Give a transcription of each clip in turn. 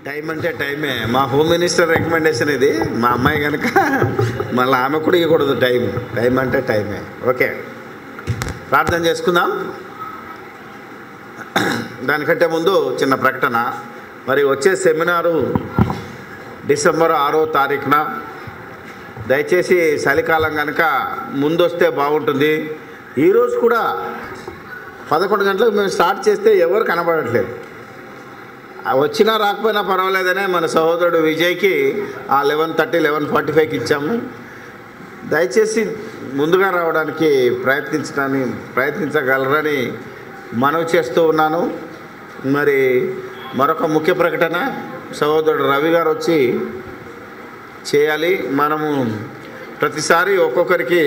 Time అంటే టైమే. మా హోమ్ మినిస్టర్ రికమెండేషన్ ఇది. మా అమ్మాయి కనుక మళ్ళీ ఆమె కూడా ఇవ్వకూడదు టైం. టైం అంటే టైమే. ఓకే, ప్రార్థన చేసుకుందాం. దానికంటే ముందు చిన్న ప్రకటన. మరి వచ్చే సెమినారు డిసెంబర్ 6వ తారీఖున. దయచేసి చలికాలం కనుక ముందు వస్తే బాగుంటుంది. ఈరోజు కూడా 11 గంటలకు మేము స్టార్ట్ చేస్తే ఎవరు కనబడట్లేదు. వచ్చినా రాకపోయినా పర్వాలేదనే మన సహోదరుడు విజయ్కి ఆ 11:30 11:45కి ఇచ్చాము. దయచేసి ముందుగా రావడానికి ప్రయత్నించగలరని మనవి చేస్తూ ఉన్నాను. మరి మరొక ముఖ్య ప్రకటన, సహోదరుడు రవి గారు వచ్చి చేయాలి. మనము ప్రతిసారి ఒక్కొక్కరికి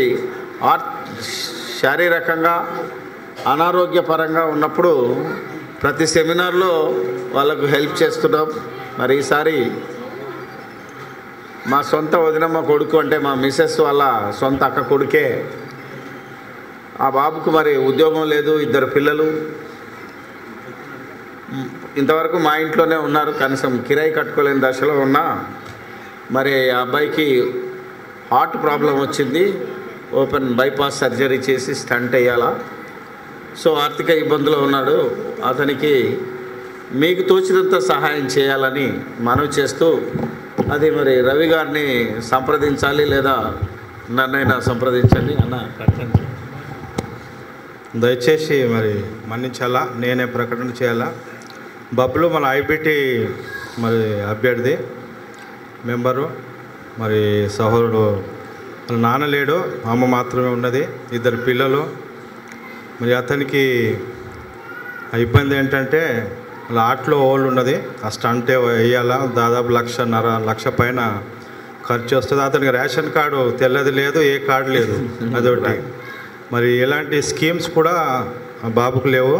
శారీరకంగా అనారోగ్యపరంగా ఉన్నప్పుడు ప్రతి సెమినార్లో వాళ్ళకు హెల్ప్ చేస్తున్నాం. మరి ఈసారి మా సొంత వదినమ్మ కొడుకు, అంటే మా మిసెస్ వాళ్ళ సొంత అక్క కొడుకే. ఆ బాబుకు మరి ఉద్యోగం లేదు, 2 పిల్లలు. ఇంతవరకు మా ఇంట్లోనే ఉన్నారు, కనీసం కిరాయి కట్టుకోలేని దశలో ఉన్నా. మరి ఆ అబ్బాయికి హార్ట్ ప్రాబ్లం వచ్చింది. ఓపెన్ బైపాస్ సర్జరీ చేసి స్టంట్ వేయాలా. సో ఆర్థిక ఇబ్బందులు ఉన్నాడు. అతనికి మీకు తోచినంత సహాయం చేయాలని మనవి చేస్తూ, అది మరి రవి గారిని సంప్రదించాలి, లేదా నన్నైనా సంప్రదించండి అన్న. దయచేసి మరి మన్నించాలా, నేనే ప్రకటన చేయాలా. బబ్లు మన ఐబిటి మరి అభ్యర్థి మెంబరు. మరి సహోదరుడు వాళ్ళ నాన్న లేడు, అమ్మ మాత్రమే ఉన్నది, 2 పిల్లలు. మరి అతనికి ఇబ్బంది ఏంటంటే వాళ్ళ ఆటలో ఓళ్ళు ఉన్నది, ఆ స్టంట్ వేయాలా. దాదాపు 1.5 లక్ష పైన ఖర్చు వస్తుంది. అతనికి రేషన్ కార్డు తెల్లది లేదు, ఏ కార్డు లేదు, అదొకటి. మరి ఎలాంటి స్కీమ్స్ కూడా బాబుకు లేవు.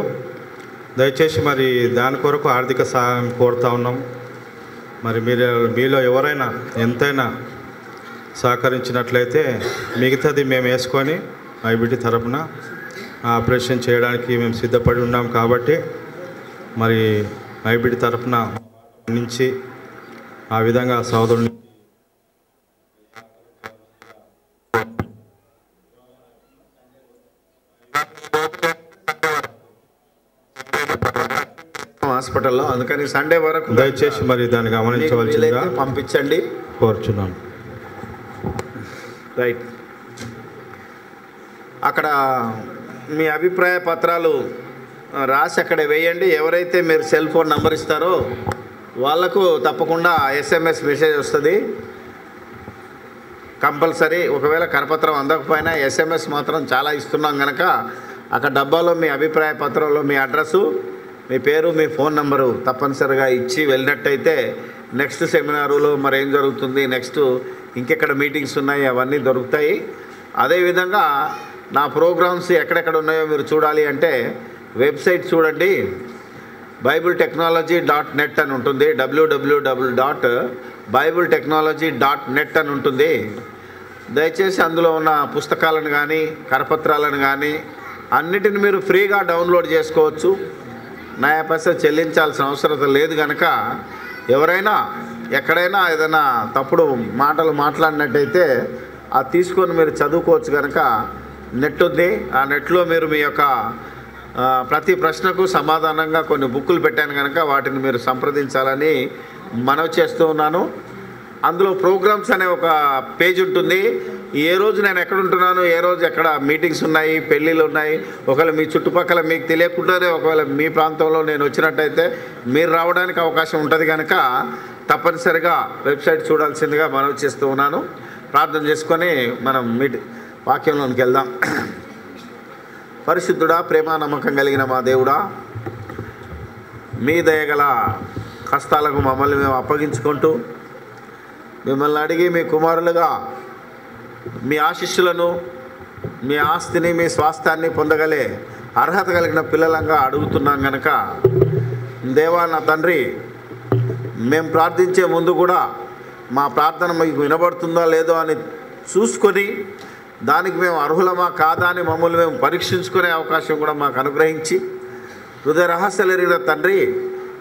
దయచేసి మరి దాని కొరకు ఆర్థిక సహాయం కోరుతూ ఉన్నాం. మరి మీలో ఎవరైనా ఎంతైనా సహకరించినట్లయితే మిగతాది మేము వేసుకొని ఐబిటి తరపున ఆపరేషన్ చేయడానికి మేము సిద్ధపడి ఉన్నాం. కాబట్టి మరి ఐబిటి తరపున నుంచి ఆ విధంగా సోదరుని హాస్పిటల్లో, అందుకని సండే వరకు దయచేసి మరి దాన్ని గమనించవలసిందిగా పంపించండి కోరుచున్నాను. రైట్. అక్కడ మీ అభిప్రాయ పత్రాలు రాసి అక్కడ వేయండి. ఎవరైతే మీరు సెల్ ఫోన్ నంబర్ ఇస్తారో వాళ్లకు తప్పకుండా SMS మెసేజ్ వస్తుంది కంపల్సరీ. ఒకవేళ కరపత్రం అందకపోయినా SMS మాత్రం చాలా ఇస్తున్నాం కనుక అక్కడ డబ్బాలో మీ అభిప్రాయ పత్రంలో మీ అడ్రస్సు, మీ పేరు, మీ ఫోన్ నంబరు తప్పనిసరిగా ఇచ్చి వెళ్ళినట్టయితే నెక్స్ట్ సెమినారులో మరి ఏం జరుగుతుంది, నెక్స్ట్ ఇంకెక్కడ మీటింగ్స్ ఉన్నాయి, అవన్నీ దొరుకుతాయి. అదేవిధంగా నా ప్రోగ్రామ్స్ ఎక్కడెక్కడ ఉన్నాయో మీరు చూడాలి అంటే వెబ్సైట్ చూడండి. BibleTechnology.net అని ఉంటుంది. www.BibleTechnology.net అని ఉంటుంది. దయచేసి అందులో ఉన్న పుస్తకాలను కానీ కరపత్రాలను కానీ అన్నిటిని మీరు ఫ్రీగా డౌన్లోడ్ చేసుకోవచ్చు. నయా పైసా చెల్లించాల్సిన అవసరం లేదు కనుక ఎవరైనా ఎక్కడైనా ఏదైనా తప్పుడు మాటలు మాట్లాడినట్టయితే అది తీసుకొని మీరు చదువుకోవచ్చు కనుక నెట్ ఉంది. ఆ నెట్లో మీరు మీ యొక్క ప్రతి ప్రశ్నకు సమాధానంగా కొన్ని బుక్కులు పెట్టాను కనుక వాటిని మీరు సంప్రదించాలని మనవి చేస్తూ ఉన్నాను. అందులో ప్రోగ్రామ్స్ అనే ఒక పేజ్ ఉంటుంది. ఏ రోజు నేను ఎక్కడ ఉంటున్నాను, ఏ రోజు ఎక్కడ మీటింగ్స్ ఉన్నాయి, పెళ్ళిళ్ళు ఉన్నాయి. ఒకవేళ మీ చుట్టుపక్కల మీకు తెలియకుండానే ఒకవేళ మీ ప్రాంతంలో నేను వచ్చినట్టయితే మీరు రావడానికి అవకాశం ఉంటుంది కనుక తప్పనిసరిగా వెబ్సైట్ చూడాల్సిందిగా మనవి చేస్తూ ఉన్నాను. ప్రార్థన చేసుకొని మనం వాక్యంలోనికి వెళ్దాం. పరిశుద్ధుడా, ప్రేమ నమ్మకం కలిగిన మా దేవుడా, మీ దయగల హస్తాలకు మమ్మల్ని మేము అప్పగించుకుంటూ మిమ్మల్ని అడిగి మీ కుమారులుగా మీ ఆశీస్సులను, మీ ఆస్తిని, మీ స్వాస్థ్యాన్ని పొందగలే అర్హత కలిగిన పిల్లలంగా అడుగుతున్నాం కనుక దేవా నా తండ్రి, మేము ప్రార్థించే ముందు కూడా మా ప్రార్థన మీకు వినబడుతుందో లేదో అని చూసుకొని దానికి మేము అర్హులమా కాదా అని మమ్మల్ని మేము పరీక్షించుకునే అవకాశం కూడా మాకు అనుగ్రహించి హృదయ రహస్యాలు ఎరిగిన తండ్రి,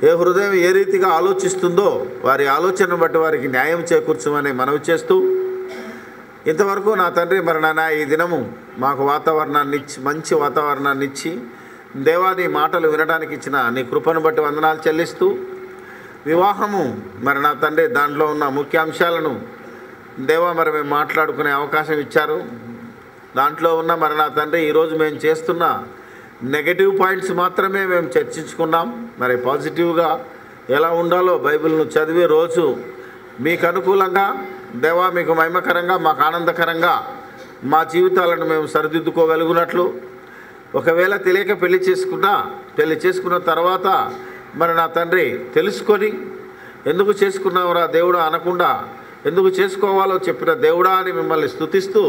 ఏ హృదయం ఏ రీతిగా ఆలోచిస్తుందో వారి ఆలోచనను బట్టి వారికి న్యాయం చేకూర్చమని మనవి చేస్తూ, ఇంతవరకు నా తండ్రి మరి నాన్న ఈ దినము మాకు వాతావరణాన్ని ఇచ్చి, మంచి వాతావరణాన్ని ఇచ్చి, దేవాది మాటలు వినడానికి ఇచ్చిన నీ కృపను బట్టి వందనాలు చెల్లిస్తూ, వివాహము మరి నా తండ్రి దాంట్లో ఉన్న ముఖ్యాంశాలను దేవా మరి మేము మాట్లాడుకునే అవకాశం ఇచ్చారు. దాంట్లో ఉన్న మరి నా తండ్రి ఈరోజు మేము చేస్తున్న నెగటివ్ పాయింట్స్ మాత్రమే మేము చర్చించుకున్నాం. మరి పాజిటివ్గా ఎలా ఉండాలో బైబిల్ను చదివే రోజు మీకు అనుకూలంగా దేవా మీకు మహిమకరంగా మాకు ఆనందకరంగా మా జీవితాలను మేము సరిదిద్దుకోగలుగునట్లు, ఒకవేళ తెలియక పెళ్లి చేసుకున్న తర్వాత మరి నా తండ్రి తెలుసుకొని ఎందుకు చేసుకున్నావురా దేవుడా అనకుండా, ఎందుకు చేసుకోవాలో చెప్పిన దేవుడా అని మిమ్మల్ని స్తుతిస్తూ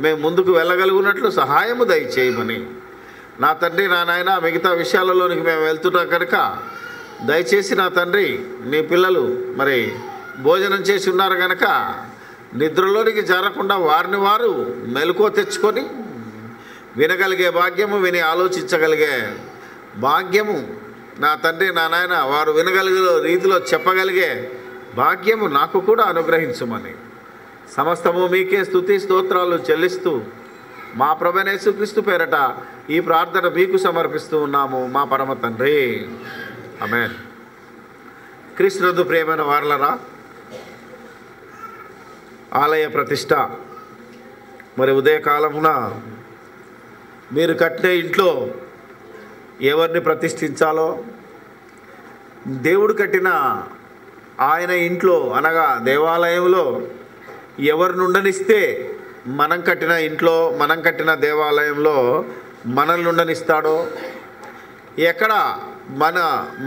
మేము ముందుకు వెళ్ళగలుగునట్లు సహాయము దయచేయమని నా తండ్రి నా నాయన మిగతా విషయాలలోనికి మేము వెళ్తున్నాం కనుక దయచేసి నా తండ్రి నీ పిల్లలు మరి భోజనం చేసి ఉన్నారు కనుక నిద్రలోనికి జారకుండా వారిని వారు మెలకువ తెచ్చుకొని వినగలిగే భాగ్యము, విని ఆలోచించగలిగే భాగ్యము నా తండ్రి నా నాయన వారు వినగలిగే రీతిలో చెప్పగలిగే భాగ్యము నాకు కూడా అనుగ్రహించమని సమస్తము మీకే స్తుతి స్తోత్రాలు చెల్లిస్తూ మా ప్రభువైన యేసుక్రీస్తు పేరట ఈ ప్రార్థన మీకు సమర్పిస్తూ ఉన్నాము మా పరమ తండ్రి. ఆమేన్. క్రీస్తునందు ప్రియమైన వారలరా, ఆలయ ప్రతిష్ట మరి ఉదయకాలమున మీరు కట్టిన ఇంట్లో ఎవరిని ప్రతిష్ఠించాలో, దేవుడు కట్టిన ఆయన ఇంట్లో అనగా దేవాలయంలో ఎవరిని ఉండనిస్తే మనం కట్టిన ఇంట్లో, మనం కట్టిన దేవాలయంలో మనల్ని ఉండనిస్తాడో, ఎక్కడ మన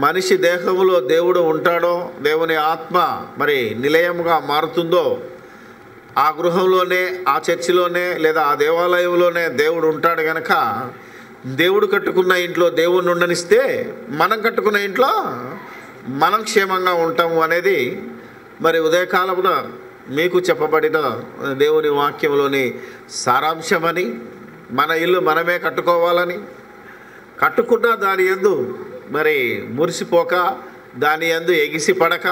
మనిషి దేహంలో దేవుడు ఉంటాడో, దేవుని ఆత్మ మరి నిలయముగా మారుతుందో ఆ గృహంలోనే, ఆ చర్చిలోనే లేదా ఆ దేవాలయంలోనే దేవుడు ఉంటాడు కనుక దేవుడు కట్టుకున్న ఇంట్లో దేవుణ్ణి ఉండనిస్తే మనం కట్టుకున్న ఇంట్లో మనం క్షేమంగా ఉంటాము అనేది మరి ఉదయకాలమున మీకు చెప్పబడిన దేవుని వాక్యంలోని సారాంశమని, మన ఇల్లు మనమే కట్టుకోవాలని, కట్టుకున్న దాని యందు మరి మురిసిపోక, దాని యందు ఎగిసిపడక,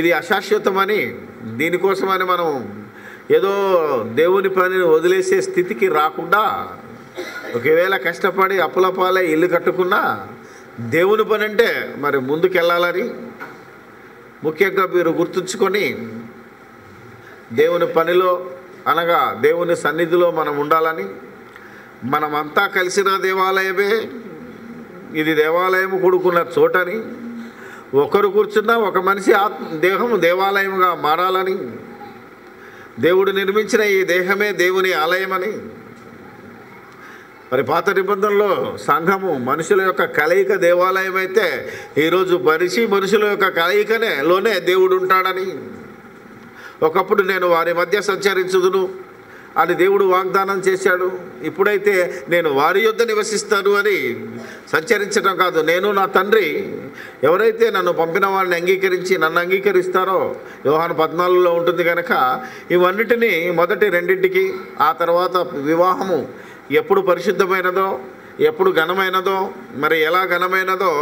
ఇది అశాశ్వతమని, దీనికోసమని మనం ఏదో దేవుని పనిని వదిలేసే స్థితికి రాకుండా, ఒకవేళ కష్టపడి అప్పుల పాలై ఇల్లు కట్టుకున్నా దేవుని పని అంటే మరి ముందుకెళ్ళాలని ముఖ్యంగా మీరు గుర్తుంచుకొని దేవుని పనిలో అనగా దేవుని సన్నిధిలో మనం ఉండాలని, మనమంతా కలిసిన దేవాలయమే, ఇది దేవాలయం కూడుకున్న చోటని, ఒకరు కూర్చున్నా ఒక మనిషి దేహము దేవాలయముగా మారాలని, దేవుడు నిర్మించిన ఈ దేహమే దేవుని ఆలయమని, మరి పాత నిబంధనలో సంఘము మనుషుల యొక్క కలయిక దేవాలయం అయితే ఈరోజు మనుషుల యొక్క కలయికలోనే దేవుడు ఉంటాడని, ఒకప్పుడు నేను వారి మధ్య సంచరించుదును అని దేవుడు వాగ్దానం చేశాడు. ఇప్పుడైతే నేను వారి యొద్ద నివసిస్తాను అని సంచరించడం కాదు, నేను నా తండ్రి ఎవరైతే నన్ను పంపిన వాడిని అంగీకరించి నన్ను అంగీకరిస్తారో యోహాను 14లో ఉంటుంది కనుక ఇవన్నిటినీ మొదటి రెండింటికి, ఆ తర్వాత వివాహము ఎప్పుడు పరిశుద్ధమైనదో, ఎప్పుడు ఘనమైనదో, మరి ఎలా ఘనమైనదో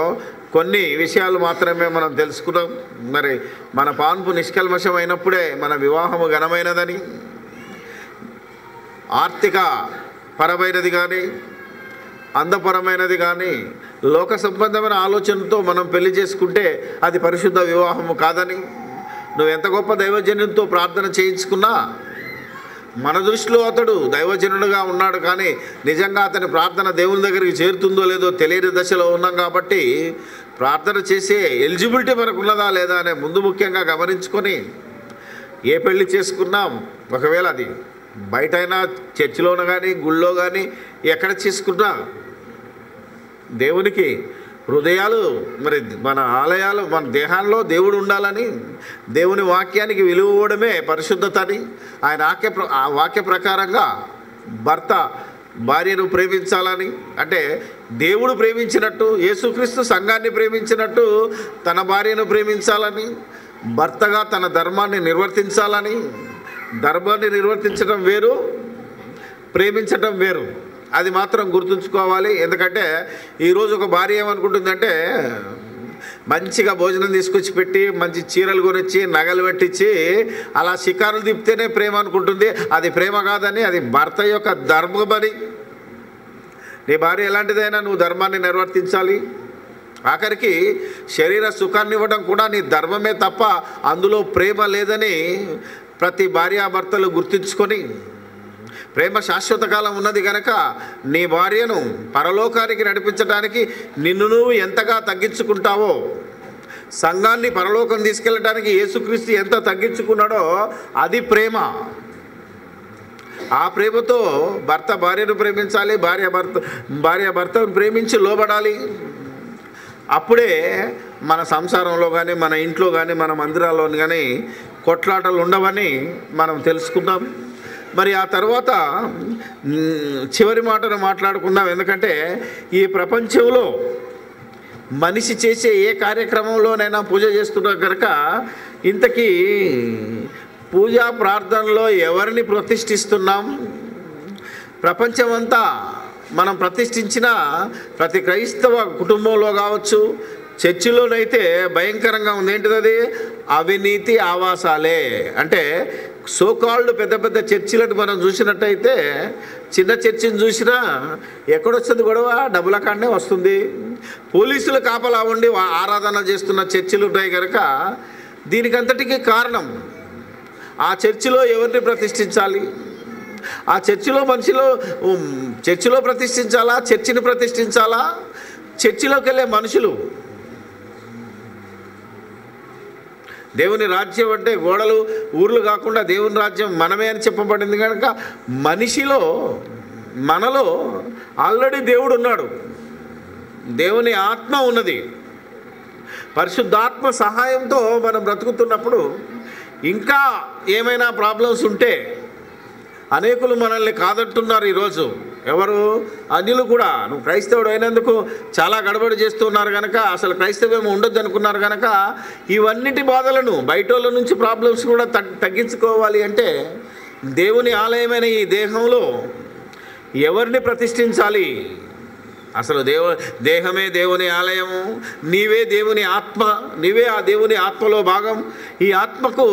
కొన్ని విషయాలు మాత్రమే మనం తెలుసుకున్నాం. మరి మన పాన్పు నిష్కల్మషమైనప్పుడే మన వివాహము ఘనమైనదని, ఆర్థిక పరమైనది కానీ అందపరమైనది కానీ లోక సంబంధమైన ఆలోచనతో మనం పెళ్లి చేసుకుంటే అది పరిశుద్ధ వివాహము కాదని, నువ్వు ఎంత గొప్ప దైవజనునితో ప్రార్థన చేయించుకున్నా మన దృష్టిలో అతడు దైవజనుడుగా ఉన్నాడు, కానీ నిజంగా అతని ప్రార్థన దేవుని దగ్గరికి చేరుతుందో లేదో తెలియని దశలో ఉన్నాం. కాబట్టి ప్రార్థన చేసే ఎలిజిబిలిటీ మనకు ఉన్నదా లేదా అనే ముందు ముఖ్యంగా గమనించుకొని ఏ పెళ్లి చేసుకున్నాం, ఒకవేళ అది బయటైనా చర్చిలోన కానీ గుళ్ళో కానీ ఎక్కడ చేసుకున్నా దేవునికి హృదయాలు మరి మన ఆలయాలు మన దేహాల్లో దేవుడు ఉండాలని, దేవుని వాక్యానికి విలువ ఇవ్వడమే పరిశుద్ధత అని, ఆయన వాక్య ప్రకారంగా భర్త భార్యను ప్రేమించాలని, అంటే దేవుడు ప్రేమించినట్టు యేసుక్రీస్తు సంఘాన్ని ప్రేమించినట్టు తన భార్యను ప్రేమించాలని, భర్తగా తన ధర్మాన్ని నిర్వర్తించాలని. ధర్మాన్ని నిర్వర్తించడం వేరు, ప్రేమించటం వేరు. అది మాత్రం గుర్తుంచుకోవాలి. ఎందుకంటే ఈరోజు ఒక భార్య ఏమనుకుంటుందంటే మంచిగా భోజనం తీసుకొచ్చి పెట్టి మంచి చీరలు కొనిచ్చి నగలు పెట్టించి అలా షికారులు తిప్పితేనే ప్రేమ అనుకుంటుంది. అది ప్రేమ కాదని, అది భర్త యొక్క ధర్మమని. నీ భార్య ఎలాంటిదైనా నువ్వు ధర్మాన్ని నిర్వర్తించాలి. ఆఖరికి శరీర సుఖాన్ని ఇవ్వడం కూడా నీ ధర్మమే తప్ప అందులో ప్రేమ లేదని ప్రతి భార్యాభర్తలు గుర్తుంచుకొని, ప్రేమ శాశ్వత కాలం ఉన్నది కనుక నీ భార్యను పరలోకానికి నడిపించడానికి నిన్ను నువ్వు ఎంతగా తగ్గించుకుంటావో, సంఘాన్ని పరలోకం తీసుకెళ్ళడానికి యేసుక్రీస్తు ఎంత తగ్గించుకున్నాడో అది ప్రేమ. ఆ ప్రేమతో భర్త భార్యను ప్రేమించాలి, భార్య భర్తను ప్రేమించి లోబడాలి. అప్పుడే మన సంసారంలో కానీ, మన ఇంట్లో కానీ, మన మందిరాల్లో కానీ కొట్లాటలు ఉండవని మనం తెలుసుకుందాం. మరి ఆ తర్వాత చివరి మాటను మాట్లాడుకుందాం. ఎందుకంటే ఈ ప్రపంచంలో మనిషి చేసే ఏ కార్యక్రమంలోనైనా పూజ చేస్తున్నా కనుక ఇంతకీ పూజా ప్రార్థనలో ఎవరిని ప్రతిష్ఠిస్తున్నాం? ప్రపంచమంతా మనం ప్రతిష్ఠించిన ప్రతి క్రైస్తవ కుటుంబంలో కావచ్చు, చర్చిలోనైతే భయంకరంగా ఉంది. ఏంటిది అది? అవినీతి ఆవాసాలే. అంటే సోకాల్డ్ పెద్ద పెద్ద చర్చిలను మనం చూసినట్టయితే, చిన్న చర్చిని చూసినా ఎక్కడొస్తుంది గొడవ? డబ్బుల కాడనే వస్తుంది. పోలీసులు కాపలా ఉండి ఆరాధన చేస్తున్న చర్చిలు ఉన్నాయి కనుక దీనికంతటికీ కారణం ఆ చర్చిలో ఎవరిని ప్రతిష్ఠించాలి? ఆ చర్చిలో ప్రతిష్ఠించాలా? చర్చిని ప్రతిష్ఠించాలా? చర్చిలోకి వెళ్ళే మనుషులు, దేవుని రాజ్యం అంటే గోడలు ఊర్లు కాకుండా దేవుని రాజ్యం మనమే అని చెప్పబడింది కనుక మనలో ఆల్రెడీ దేవుడు ఉన్నాడు, దేవుని ఆత్మ ఉన్నది. పరిశుద్ధాత్మ సహాయంతో మనం బ్రతుకుతున్నప్పుడు ఇంకా ఏమైనా ప్రాబ్లమ్స్ ఉంటే, అనేకులు మనల్ని కాదంటున్నారు ఈరోజు. ఎవరు? అన్యులు కూడా. నువ్వు క్రైస్తవుడు అయినందుకు చాలా గడబడి చేస్తున్నారు కనుక, అసలు క్రైస్తవ్యం ఉండొద్దు అనుకున్నారు కనుక ఇవన్నిటి బాధలను, బయటోళ్ళ నుంచి ప్రాబ్లమ్స్ కూడా తగ్గించుకోవాలి అంటే దేవుని ఆలయమైన ఈ దేహంలో ఎవరిని ప్రతిష్ఠించాలి? అసలు దేహమే దేవుని ఆలయము, నీవే దేవుని ఆత్మ, నీవే ఆ దేవుని ఆత్మలో భాగం. ఈ ఆత్మకు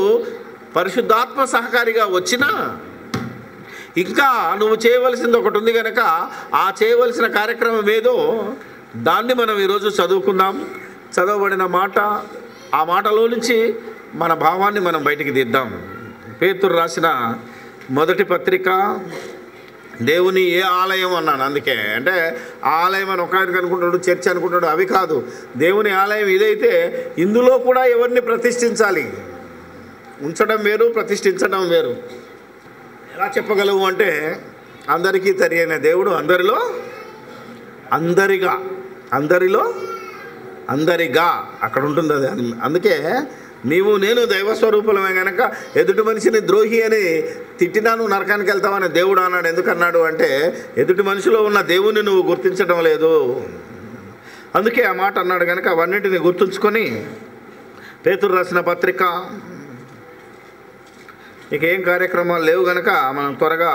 పరిశుద్ధాత్మ సహకారిగా వచ్చినా ఇంకా నువ్వు చేయవలసింది ఒకటి ఉంది కనుక ఆ చేయవలసిన కార్యక్రమం ఏదో దాన్ని మనం ఈరోజు చదువుకుందాం. చదవబడిన మాట, ఆ మాటలో నుంచి మన భావాన్ని మనం బయటికి తీద్దాం. పేతురు రాసిన మొదటి పత్రిక, దేవుని ఏ ఆలయం అన్నాను. అందుకే అంటే ఆలయం అని ఒకరికి అనుకుంటాడు, చర్చ్ అనుకుంటాడు, అవి కాదు. దేవుని ఆలయం ఇదైతే ఇందులో కూడా ఎవరిని ప్రతిష్ఠించాలి? ఉంచడం వేరు, ప్రతిష్ఠించడం వేరు. ఎలా చెప్పగలవు అంటే అందరికీ తెలియని దేవుడు అందరిగా అక్కడ ఉంటుంది అది. అందుకే నీవు నేను దైవస్వరూపులమే కనుక ఎదుటి మనిషిని ద్రోహి అని తిట్టినా నువ్వు నరకానికి వెళ్తావని దేవుడు అన్నాడు. ఎందుకన్నాడు అంటే ఎదుటి మనిషిలో ఉన్న దేవుని నువ్వు గుర్తించడం లేదు. అందుకే ఆ మాట అన్నాడు కనుక అవన్నింటిని గుర్తుంచుకొని పేతురు రాసిన పత్రిక. ఇక ఏం కార్యక్రమాలు లేవు కనుక మనం త్వరగా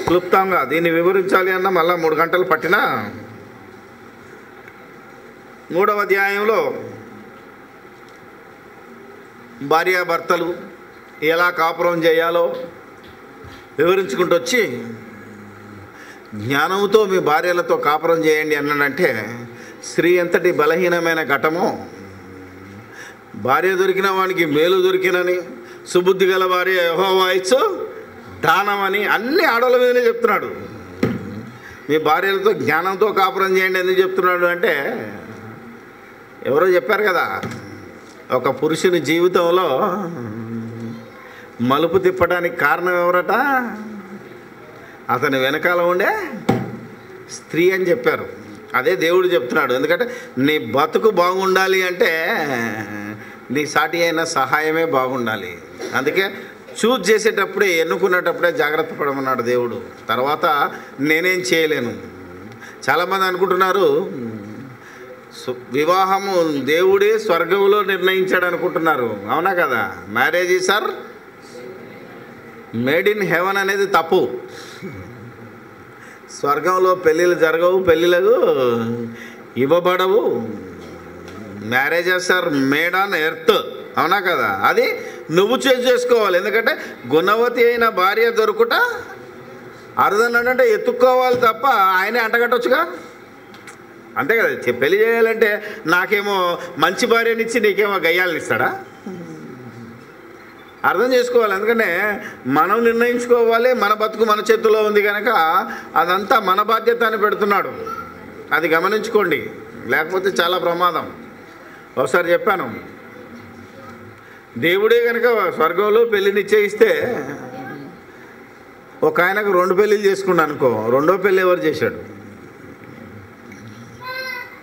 క్లుప్తంగా దీన్ని వివరించాలి అన్న మళ్ళా 3 గంటలు పట్టినా 3వ అధ్యాయంలో భార్యాభర్తలు ఎలా కాపురం చేయాలో వివరించుకుంటూ వచ్చి, జ్ఞానంతో మీ భార్యలతో కాపురం చేయండి అన్నాడంటే స్త్రీ ఎంతటి బలహీనమైన ఘటమో, భార్య దొరికిన వానికి మేలు దొరికినని, సుబుద్ధి గల భార్య యెహోవా ఇచ్చు దానమని అన్ని ఆడవాళ్ళ మీదనే చెప్తున్నాడు. మీ భార్యలతో జ్ఞానంతో కాపురం చేయండి ఎందుకు చెప్తున్నాడు అంటే, ఎవరో చెప్పారు కదా, ఒక పురుషుని జీవితంలో మలుపు తిప్పడానికి కారణం ఎవరట? అతని వెనకాల ఉండే స్త్రీ అని చెప్పారు. అదే దేవుడు చెప్తున్నాడు. ఎందుకంటే నీ బతుకు బాగుండాలి అంటే నీ సాటి అయిన సహాయమే బాగుండాలి. అందుకే చూజ్ చేసేటప్పుడే, ఎన్నుకునేటప్పుడే జాగ్రత్త పడమన్నాడు దేవుడు. తర్వాత నేనేం చేయలేను. చాలామంది అనుకుంటున్నారు వివాహము దేవుడే స్వర్గంలో నిర్ణయించాడు అనుకుంటున్నారు. అవునా కదా? Marriage is made in heaven అనేది తప్పు. స్వర్గంలో పెళ్ళిళ్ళు జరగవు, పెళ్ళిళ్ళకు ఇవ్వబడవు. Marriages are made on earth, అవునా కదా? అది నువ్వు చేసుకోవాలి. ఎందుకంటే గుణవతి అయిన భార్య దొరుకుట అరుదనంటే ఎత్తుక్కోవాలి తప్ప ఆయనే అంటగట్టొచ్చుగా, అంతే కదా? పెళ్లి చేయాలంటే నాకేమో మంచి భార్యనిచ్చి నీకేమో గయ్యాలని ఇస్తాడా? అర్థం చేసుకోవాలి. ఎందుకంటే మనం నిర్ణయించుకోవాలి. మన బతుకు మన చేతుల్లో ఉంది కనుక అదంతా మన బాధ్యత అని పెడుతున్నాడు. అది గమనించుకోండి, లేకపోతే చాలా ప్రమాదం. ఒకసారి చెప్పాను, దేవుడే కనుక స్వర్గంలో పెళ్లి నిశ్చయిస్తే ఒక ఆయనకు 2 పెళ్ళిళ్ళు చేసుకున్నాను అనుకో, 2వ పెళ్ళి ఎవరు చేశాడు?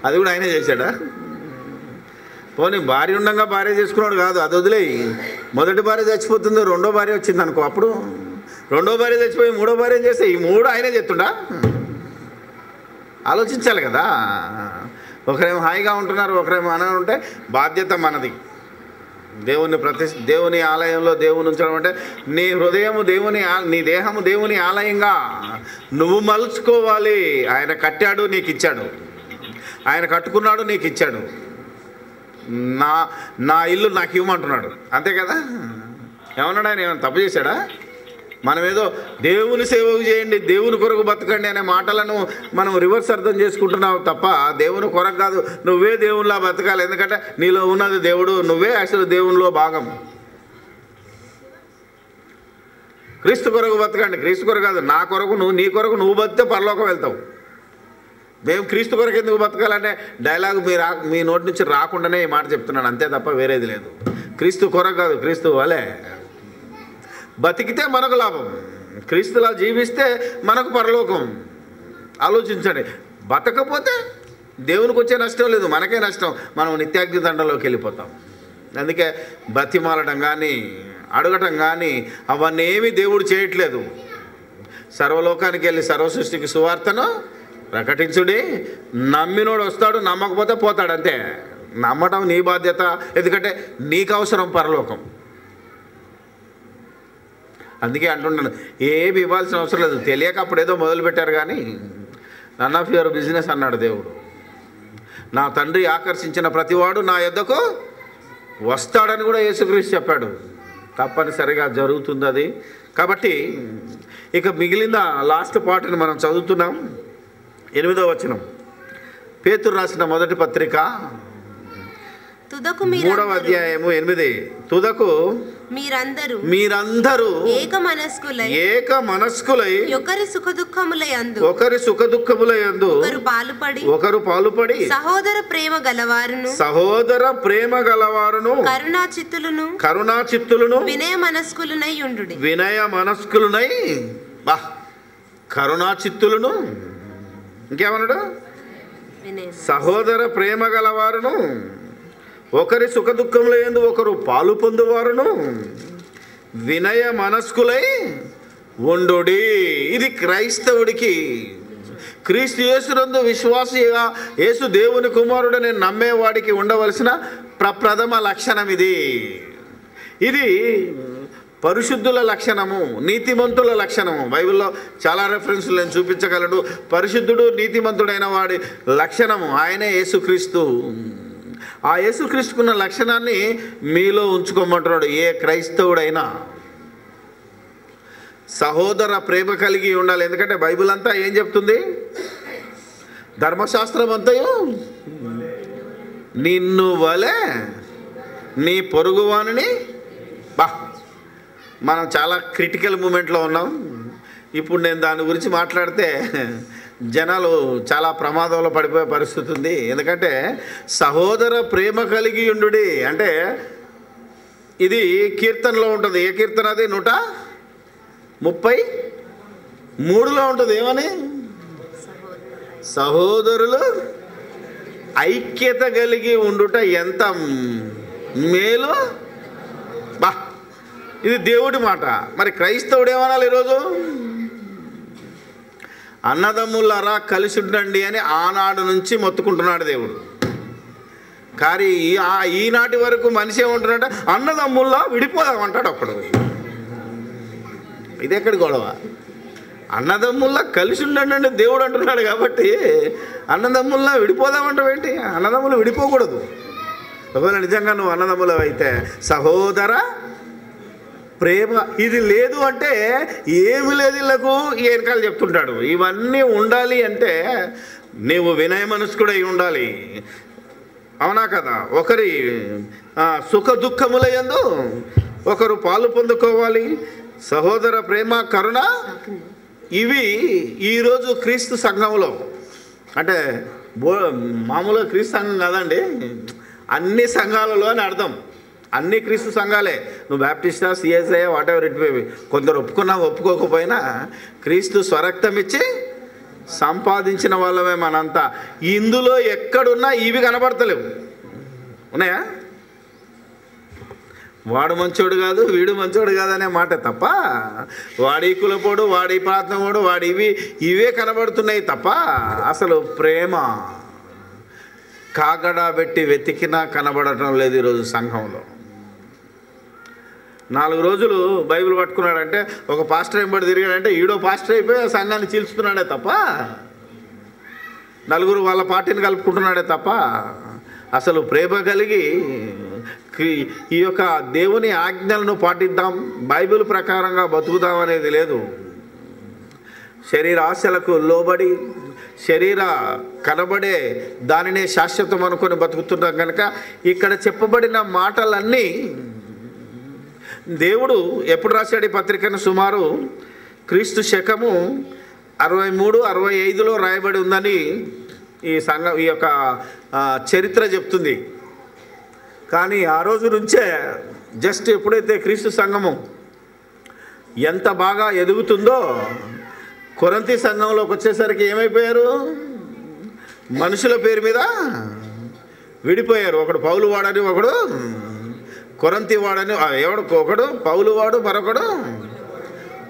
అది కూడా ఆయనే చేశాడా? పోనీ భార్య ఉండగా భార్య చేసుకున్నాడు కాదు, అది వదిలేయి. మొదటి భార్య చచ్చిపోతుంది, 2వ భార్య వచ్చింది అనుకో, అప్పుడు 2వ భార్య చచ్చిపోయి 3వ భార్య చేస్తే ఈ 3 ఆయనే చేస్తుండా? ఆలోచించాలి కదా. ఒకరేమో హాయిగా ఉంటున్నారు, ఒకరేమో అన ఉంటే బాధ్యత మనది. దేవుని ఆలయంలో దేవుని ఉంచడం అంటే నీ హృదయము నీ దేహము దేవుని ఆలయంగా నువ్వు మలుచుకోవాలి. ఆయన కట్టాడు, నీకు ఇచ్చాడు. ఆయన కట్టుకున్నాడు, నీకు ఇచ్చాడు. నా ఇల్లు నాకు ఇవ్వమంటున్నాడు, అంతే కదా? ఏమన్నాడు ఆయన? ఏమైనా తప్పు చేశాడా? మనమేదో దేవుని సేవకు చేయండి, దేవుని కొరకు బతకండి అనే మాటలను మనం రివర్స్ అర్థం చేసుకుంటున్నావు తప్ప దేవుని కొరకు కాదు. నువ్వే దేవునిలా బతకాలి, ఎందుకంటే నీలో ఉన్నది దేవుడు, నువ్వే అసలు దేవునిలో భాగం. క్రీస్తు కొరకు బతకండి, క్రీస్తు కొరకు కాదు, నా కొరకు నీ కొరకు నువ్వు బతితే పరలోకం వెళ్తావు. మేము క్రీస్తు కొరకు ఎందుకు బతకాలంటే డైలాగ్ మీ నోటి నుంచి రాకుండానే ఈ మాట చెప్తున్నాను, అంతే తప్ప వేరేది లేదు. క్రీస్తు కొరకు కాదు, క్రీస్తు వలే బతికితే మనకు లాభం, క్రీస్తులా జీవిస్తే మనకు పరలోకం. ఆలోచించండి. బతకపోతే దేవునికి వచ్చే నష్టం లేదు, మనకే నష్టం. మనం నిత్యాగ్ని దండలోకి వెళ్ళిపోతాం. అందుకే బతిమాలడం కానీ అడగటం కానీ అవన్నీ ఏమీ దేవుడు చేయట్లేదు. సర్వలోకానికి వెళ్ళి సర్వ సృష్టికి సువార్తను ప్రకటించుడి, నమ్మినోడు వస్తాడు, నమ్మకపోతే పోతాడు, అంతే. నమ్మటం నీ బాధ్యత, ఎందుకంటే నీకు అవసరం పరలోకం. అందుకే అంటున్నాను, ఏమి ఇవ్వాల్సిన అవసరం లేదు. తెలియక అప్పుడు ఏదో మొదలుపెట్టారు కానీ నన్ ఆఫ్ యువర్ బిజినెస్ అన్నాడు దేవుడు. నా తండ్రి ఆకర్షించిన ప్రతివాడు నా యొద్దకు వస్తాడని కూడా యేసుక్రీస్తు చెప్పాడు. తప్పనిసరిగా జరుగుతుంది అది. కాబట్టి ఇక మిగిలిన లాస్ట్ పార్ట్ని మనం చదువుతున్నాం. 8వ వచనం, పేతురు రాసిన మొదటి పత్రిక 3వ అధ్యాయము 8. తుదకు మీరందరూ ఏక మనస్కులై ఒకరి సుఖదుఖములయందు ఒకరు పాలుపడి సహోదర ప్రేమ గలవారును కరుణాచిత్తులను వినయ మనస్కులునై కరుణాచిత్తులను ఇంకేమన్నాడు? సహోదర ప్రేమ గలవారును ఒకరి సుఖదుఖముల యందు ఒకరు పాలు పొందువారును వినయ మనస్కులై ఉండుడి. ఇది క్రైస్తవుడికి, క్రీస్తు యేసునందు విశ్వాసిగా యేసు దేవుని కుమారుడని నమ్మేవాడికి ఉండవలసిన ప్రప్రథమ లక్షణం ఇది. ఇది పరిశుద్ధుల లక్షణము, నీతిమంతుల లక్షణము. బైబిల్లో చాలా రెఫరెన్స్లు నేను చూపించగలను. పరిశుద్ధుడు నీతిమంతుడైన వాడి లక్షణము ఆయనే యేసుక్రీస్తు. ఆ యేసుక్రీస్తుకున్న లక్షణాన్ని మీలో ఉంచుకోమంటున్నాడు ఏ క్రైస్తవుడైనా. సహోదర ప్రేమ కలిగి ఉండాలి. ఎందుకంటే బైబిల్ అంతా ఏం చెప్తుంది? ధర్మశాస్త్రం అంతయు నిన్ను వలె నీ పొరుగువానిని. మనం చాలా క్రిటికల్ మూమెంట్లో ఉన్నాం. ఇప్పుడు నేను దాని గురించి మాట్లాడితే జనాలు చాలా ప్రమాదంలో పడిపోయే పరిస్థితి ఉంది. ఎందుకంటే సహోదర ప్రేమ కలిగి ఉండుడి అంటే ఇది కీర్తనలో ఉంటుంది. ఏ కీర్తన అది? 133లో ఉంటుంది. ఏమని? సహోదరులు ఐక్యత కలిగి ఉండుట ఎంత మేలు. ఇది దేవుడి మాట. మరి క్రైస్తవుడు ఏమనాలి ఈరోజు? అన్నదమ్ములారా కలిసి ఉండండి అని ఆనాడు నుంచి మొత్తుకుంటున్నాడు దేవుడు. కానీ ఈనాటి వరకు మనిషి ఏమంటున్నాడు? అన్నదమ్ముల్లా విడిపోదామంటాడు. అప్పుడు ఇది ఎక్కడి గొడవ? అన్నదమ్ముల్లా కలిసి ఉండండి దేవుడు అంటున్నాడు కాబట్టి అన్నదమ్ముల్లా విడిపోదామంటావు ఏంటి? అన్నదమ్ములు విడిపోకూడదు. ఒకవేళ నిజంగా నువ్వు అన్నదమ్ములు అయితే సహోదర ప్రేమ ఇది లేదు అంటే ఏమి లేదు వీళ్ళకు వెనకాల చెప్తుంటాడు. ఇవన్నీ ఉండాలి అంటే నీవు వినయ మనస్కుడై ఉండాలి, అవునా కదా? ఒకరి సుఖ దుఃఖములయందు ఒకరు పాలు పొందుకోవాలి. సహోదర ప్రేమ కరుణ ఇవి ఈరోజు క్రీస్తు సంఘంలో అంటే మామూలుగా క్రీస్తు సంఘం కాదండి, అన్ని సంఘాలలో అని అర్థం. అన్ని క్రీస్తు సంఘాలే. నువ్వు బ్యాప్టిస్టా, CSI, what it may be. కొందరు ఒప్పుకున్నా ఒప్పుకోకపోయినా క్రీస్తు స్వరక్తం ఇచ్చి సంపాదించిన వాళ్ళమే మనంతా. ఇందులో ఎక్కడున్నా ఇవి కనబడతలేవు. ఉన్నాయా? వాడు మంచోడు కాదు, వీడు మంచోడు కాదనే మాట తప్ప, వాడి కులపోడు, వాడి ప్రార్థనోడు, వాడి ఇవే కనబడుతున్నాయి తప్ప అసలు ప్రేమ కాగడా పెట్టి వెతికినా కనబడటం లేదు ఈరోజు సంఘంలో. 4 రోజులు బైబిల్ పట్టుకున్నాడంటే ఒక పాస్టర్ ఎంబడి తిరిగాడంటే ఈడో పాస్టర్ అయిపోయి ఆ సంఘాన్ని చీల్చుతున్నాడే తప్ప, నలుగురు వాళ్ళ పార్టీని కలుపుకుంటున్నాడే తప్ప అసలు ప్రేమ కలిగి ఈ యొక్క దేవుని ఆజ్ఞలను పాటిద్దాం, బైబిల్ ప్రకారంగా బతుకుదాం అనేది లేదు. శరీర ఆశలకు లోబడి శరీర కనబడే దానినే శాశ్వతం అనుకొని బతుకుతున్నాం కనుక ఇక్కడ చెప్పబడిన మాటలన్నీ దేవుడు ఎప్పుడు రాశాడు ఈ పత్రికను? సుమారు క్రీస్తు శకము 63-65లో రాయబడి ఉందని ఈ యొక్క చరిత్ర చెప్తుంది. కానీ ఆ రోజు నుంచే జస్ట్ ఎప్పుడైతే క్రీస్తు సంఘము ఎంత బాగా ఎదుగుతుందో కొరంతి సంఘంలోకి వచ్చేసరికి ఏమైపోయారు? మనుషుల పేరు మీద విడిపోయారు. ఒకడు పౌలు వాడని, ఒకడు కొరంతి వాడని, ఒకడు పౌలు వాడు, మరొకడు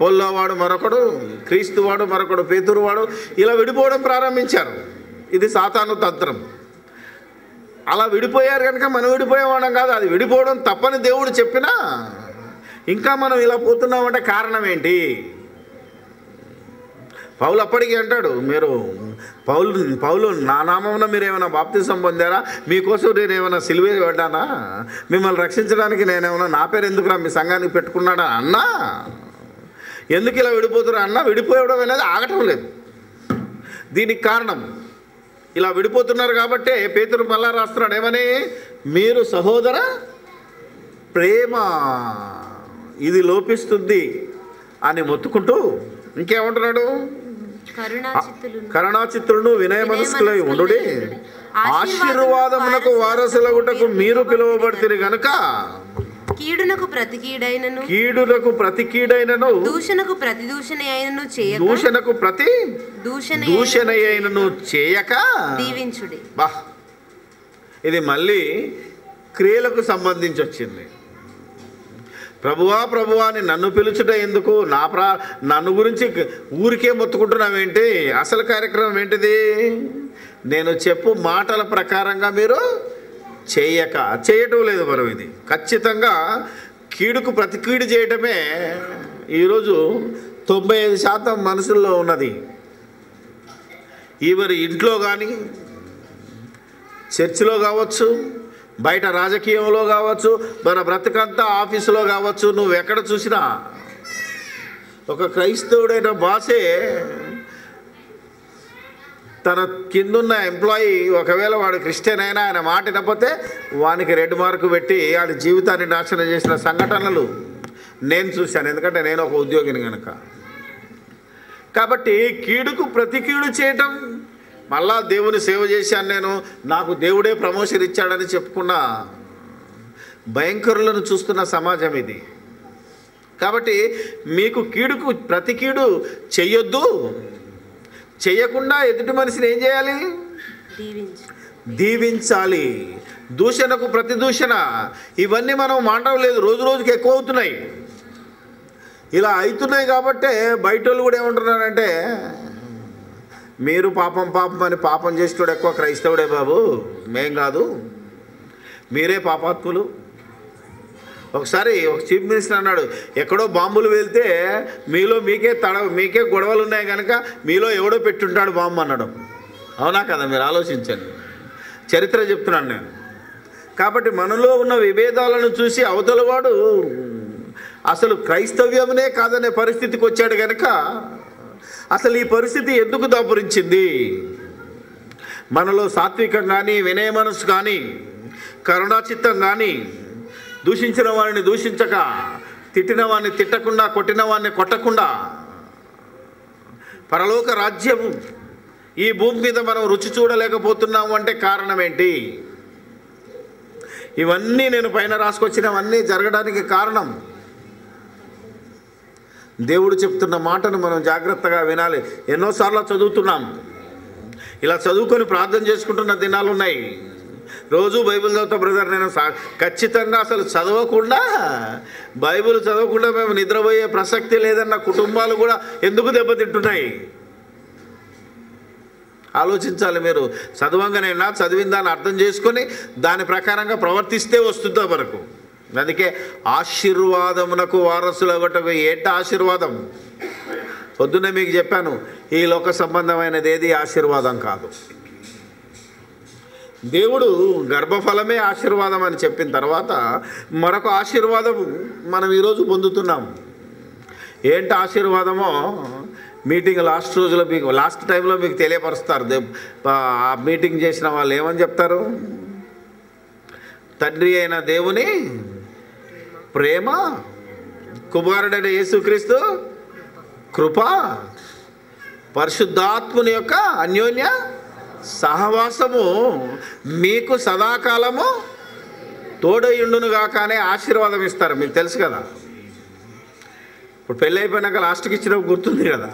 పొల్లోవాడు, మరొకడు క్రీస్తు వాడు, మరొకడు పేతురు వాడు, ఇలా విడిపోవడం ప్రారంభించారు. ఇది సాతాను తంత్రం. అలా విడిపోయారు కనుక మనం విడిపోయేవాళ్ళం కాదు, అది విడిపోవడం తప్పని దేవుడు చెప్పినా ఇంకా మనం ఇలా పోతున్నామంటే కారణం ఏంటి? పౌలు అప్పటికి అంటాడు, మీరు పౌలు నా నామమున మీరు ఏమైనా బాప్తిసం పొందారా? మీకోసం నేను ఏమైనా సిలువ పడ్డానా? మిమ్మల్ని రక్షించడానికి నేనేమైనా నా పేరు ఎందుకురా మీ సంఘానికి పెట్టుకున్నాడా అన్నా? ఎందుకు ఇలా విడిపోతున్నా అన్నా? విడిపోవడం అనేది ఆగటం లేదు. దీనికి కారణం ఇలా విడిపోతున్నారు కాబట్టే పేతురు మళ్ళా రాస్తున్నాడు ఏమని? మీరు సహోదర ప్రేమ ఇది లోపిస్తుంది అని మొత్తుకుంటూ ఇంకేమంటున్నాడు? కరుణాచిత్తులను వినయ మనస్కులై ఉండుడి, ఆశీర్వాదమునకు వారసులగుటకు మీరు పిలువబడితిరి గనుక కీడునకు ప్రతి కీడైనను దూషణకు ప్రతి దూషణయైనను చేయక దీవించుడి. బా, ఇది మళ్ళీ క్రియలకు సంబంధించి వచ్చింది. ప్రభువా ప్రభువా అని నన్ను పిలుచుట ఎందుకు? నన్ను గురించి ఊరికే మొత్తుకుంటున్నావేంటి? అసలు కార్యక్రమం ఏంటిది? నేను చెప్పు మాటల ప్రకారంగా మీరు చేయటం లేదు. మనం ఇది ఖచ్చితంగా కీడుకు ప్రతి కీడు చేయటమే ఈరోజు 95% మనుషుల్లో ఉన్నది. ఈవరి ఇంట్లో కానీ, చర్చిలో కావచ్చు, బయట రాజకీయంలో కావచ్చు, మన బ్రతుకంతా ఆఫీసులో కావచ్చు, నువ్వు ఎక్కడ చూసినా ఒక క్రైస్తవుడైన బాసే తన కిందున్న ఎంప్లాయీ ఒకవేళ వాడు క్రిస్టియన్ అయినా ఆయన మాట వినకపోతే వానికి రెడ్ మార్కు పెట్టి వాడి జీవితాన్ని నాశనం చేసిన సంఘటనలు నేను చూశాను. ఎందుకంటే నేను ఒక ఉద్యోగిని కనుక. కాబట్టి కీడుకు ప్రతి కీడు చేయటం, మళ్ళా దేవుని సేవ చేశాను నేను, నాకు దేవుడే ప్రమోషన్ ఇచ్చాడని చెప్పుకున్న భయంకరులను చూస్తున్న సమాజం ఇది. కాబట్టి మీకు కీడుకు ప్రతి కీడు చెయ్యొద్దు, చెయ్యకుండా ఎదుటి మనిషిని ఏం చేయాలి? దీవించాలి. దూషణకు ప్రతి దూషణ, ఇవన్నీ మనం మానడం లేదు, రోజు రోజుకి ఎక్కువ అవుతున్నాయి. ఇలా అవుతున్నాయి కాబట్టే బయట వాళ్ళు కూడా ఏమంటున్నారంటే, మీరు పాపం అని పాపం చేసేవాడు ఎక్కువ క్రైస్తవుడే బాబు, మేం కాదు, మీరే పాపాత్ములు, ఒకసారి ఒక చీఫ్ మినిస్టర్ అన్నాడు, ఎక్కడో బాంబులు వెళ్తే మీలో మీకే గొడవలు ఉన్నాయి కనుక మీలో ఎవడో పెట్టుంటాడు బాంబు అన్నాడు. అవునా కదా? మీరు ఆలోచించండి. చరిత్ర చెప్తున్నాను నేను. కాబట్టి మనలో ఉన్న విభేదాలను చూసి అవతలవాడు అసలు క్రైస్తవ్యమునే కాదనే పరిస్థితికి వచ్చాడు కనుక అసలు ఈ పరిస్థితి ఎందుకు దాపురించింది? మనలో సాత్వికం కానీ, వినయ మనస్సు కానీ, కరుణాచిత్తం కానీ, దూషించిన వారిని దూషించక, తిట్టిన వారిని తిట్టకుండా, కొట్టిన వారిని కొట్టకుండా పరలోక రాజ్యము ఈ భూమి మీద మనం రుచి చూడలేకపోతున్నాము అంటే కారణం ఏంటి? ఇవన్నీ నేను పైన రాసుకొచ్చినవన్నీ జరగడానికి కారణం దేవుడు చెప్తున్న మాటను మనం జాగ్రత్తగా వినాలి. ఎన్నోసార్లు చదువుతున్నాం, ఇలా చదువుకొని ప్రార్థన చేసుకుంటున్న దినాలు ఉన్నాయి. రోజు బైబిల్ చదువుతా బ్రదర్. నేను ఖచ్చితంగా అసలు బైబిల్ చదవకుండా మేము నిద్రపోయే ప్రసక్తి లేదన్న కుటుంబాలు కూడా ఎందుకు దెబ్బతింటున్నాయి? ఆలోచించాలి. మీరు చదవంగానైనా చదివిన దాన్ని అర్థం చేసుకొని దాని ప్రకారంగా ప్రవర్తిస్తే వస్తుందో మనకు. అందుకే ఆశీర్వాదమునకు వారసులగటకు ఏంటి ఆశీర్వాదం? పొద్దున్నే మీకు చెప్పాను, ఈ లోక సంబంధమైనది ఏది ఆశీర్వాదం కాదు. దేవుడు గర్భఫలమే ఆశీర్వాదం అని చెప్పిన తర్వాత మరొక ఆశీర్వాదం మనం ఈరోజు పొందుతున్నాం. ఏంటి ఆశీర్వాదమో మీటింగ్ లాస్ట్ టైంలో మీకు తెలియపరుస్తారు. ఆ మీటింగ్ చేసిన వాళ్ళు ఏమని చెప్తారు? తండ్రి అయిన దేవుని ప్రేమ, కుమారుడైన యేసుక్రీస్తు కృప, పరిశుద్ధాత్ముని యొక్క అన్యోన్య సహవాసము మీకు సదాకాలము తోడయుండునుగాక అనే ఆశీర్వాదం ఇస్తారు. మీకు తెలుసు కదా. ఇప్పుడు పెళ్ళి అయిపోయినాక లాస్ట్కి ఇచ్చినప్పుడు గుర్తుంది కదా.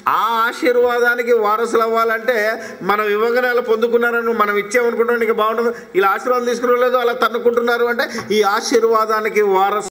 ఆ ఆశీర్వాదానికి వారసులు అవ్వాలంటే మనం ఇవ్వగానే అలా పొందుకున్నారని మనం ఇచ్చామనుకుంటాం, నీకు బాగుంటుంది. ఇలా ఆశీర్వాదం తీసుకురాలేదు, అలా తన్నుకుంటున్నారు అంటే ఈ ఆశీర్వాదానికి వారసు